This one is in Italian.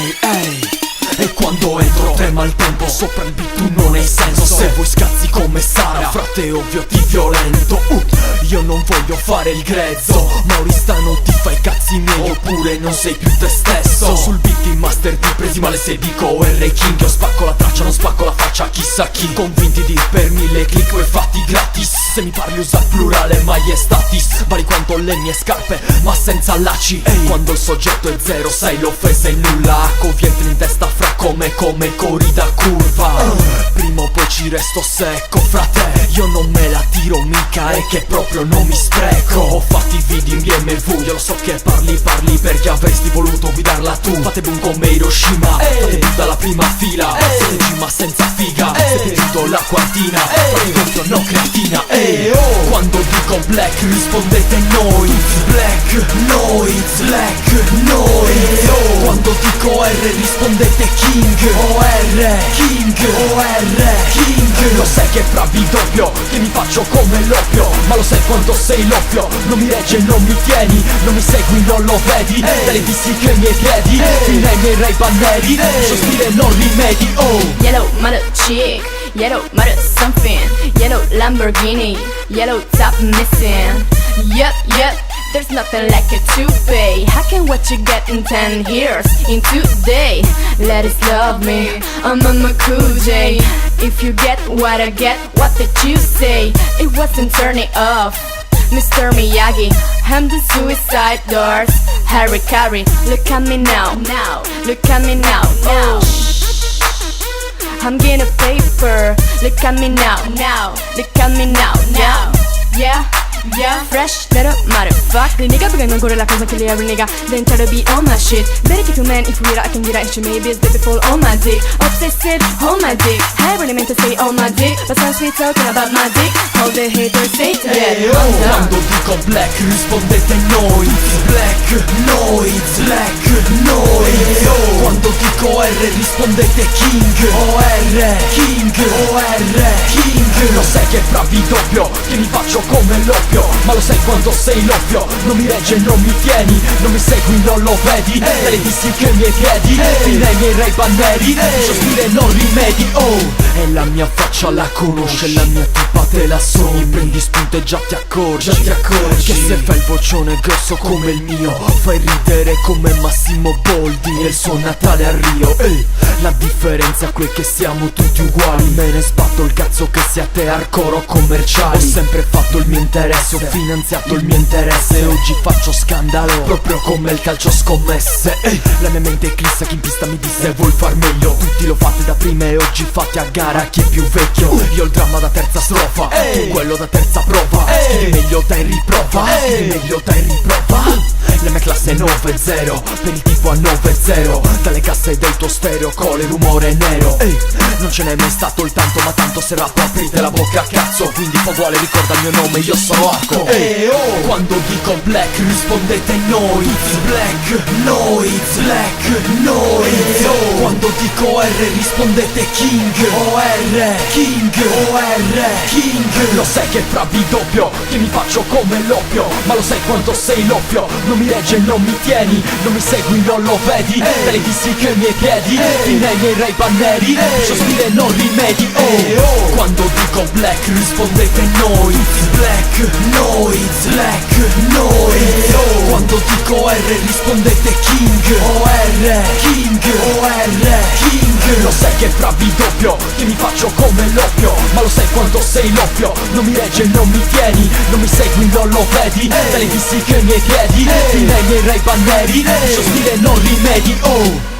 Ehi, ehi. E quando entro trema il tempo, sopra il beat tu non hai senso. Se vuoi scazzi come Sara, frate ovvio ti violento. Io non voglio fare il grezzo, Maurista non ti fai cazzi miei, oppure non sei più te stesso. Sul beat in master ti presi male se dico R King. Io spacco la traccia, non spacco la faccia chissà chi. Convinti di per 1000 click o fatti gratis. Se mi parli usa il plurale maiestatis. Vali quanto le mie scarpe ma senza lacci. Quando il soggetto è zero sai l'offesa è nulla. Covientre in testa fra come corrida curva. Prima o poi ci resto secco frate. Io non me la tiro mica, è che proprio non mi spreco. Ho fatto i video in BMW, io lo so che parli perché avresti voluto guidarla tu. Fate boom come Hiroshima, fate boom dalla prima fila. Siete G ma senza figa, siete tutto la quartina. Fate dentro no creatina. Quando dico black rispondete noi. Black noise, black noise. Quando dico R rispondete King. O-R, King, O-R, King. Lo sai che bravi doppio, che mi faccio come l'oppio. Ma lo sai quanto sei l'oppio, non mi regge, non mi tieni. Non mi segui, non lo vedi. Dalle dissi che i miei piedi fino ai miei Ray-Ban neri. Lascio stile non rimedi. Yellow mother chick, yellow mother something. Yellow Lamborghini, yellow top missing. Yup, there's nothing like a toupee. How can what you get in 10 years, in 2 days? Let it love me, I'm on my cool J. If you get what I get, what did you say? It wasn't turning off Mr. Miyagi, I'm the suicide doors. Harry Carey, look at me now, look at me now. I'm getting a paper, look at me now, look at me now. Yeah, fresh little motherfucker. The nigga began go to la cosa che le every nigga then try to be on my shit. Better keep your man if we I can get out maybe it's baby fall on my dick. Obsessed on my dick. I really meant to say on my dick, but since we talking about my dick, all the haters say that. Quando dico black rispondete noi. Black noise, black noise. Quando dico R rispondete King. O-R, King, O-R, King. Lo sai che bravi doppio, che mi faccio come l'oppio. Ma lo sai quanto sei l'oppio, non mi regge, non mi tieni. Non mi segui, non lo vedi. Dalle dissi che i miei piedi fino ai miei Ray-Ban neri. Lascio stile non rimedi. E la mia faccia la conosce, la mia tipa te la sogni. Prendi spunto e già ti accorgi che se fai il vocione grosso come il mio fai ridere come Massimo Boldi nel suo Natale a Rio. La differenza qui è che siamo tutti uguali. Me ne sbatto il cazzo che siate hardcore o commerciali. Ho sempre fatto il mio interesse, ho finanziato il mio interesse. E oggi faccio scandalo, proprio come il calcio scommesse. La mia mente è clissa, chi in pista mi disse vuol far meglio. Tutti lo fate da prima e oggi fate a gara chi è più vecchio. Io ho il dramma da terza strofa, tu quello da terza prova. Scrivi meglio dai riprova, scrivi meglio dai riprova. La mia classe è 9-0, per il tipo a 9-0. Dalle casse del tuo stereo cole rumore nero. Non ce n'è mai stato il tanto, ma tanto se rap aprite la bocca a cazzo. Quindi po' vuole ricorda il mio nome, io sono Arco. Quando dico black rispondete noi. Black noise, black noise. Quando dico R rispondete King. O-R, King, O-R, King. Lo sai che bravi doppio, che mi faccio come l'oppio. Ma lo sai quanto sei l'oppio, non mi regge, non mi tieni. Non mi segui, non lo vedi. Dalle dissi che i miei piedi fino ai miei Ray-Ban neri. Lascio stile non rimedi. Quando dico black rispondete noi. Black noise, black noise. Quando dico R rispondete King. O-R, King, O-R, King. Lo sai che bravi doppio, che mi faccio come l'oppio. Ma lo sai quanto sei l'oppio, non mi regge, non mi tieni. Non mi segui, non lo vedi. Dalle dissi che i miei piedi fino ai miei Ray-Ban neri. Lascio stile non rimedi.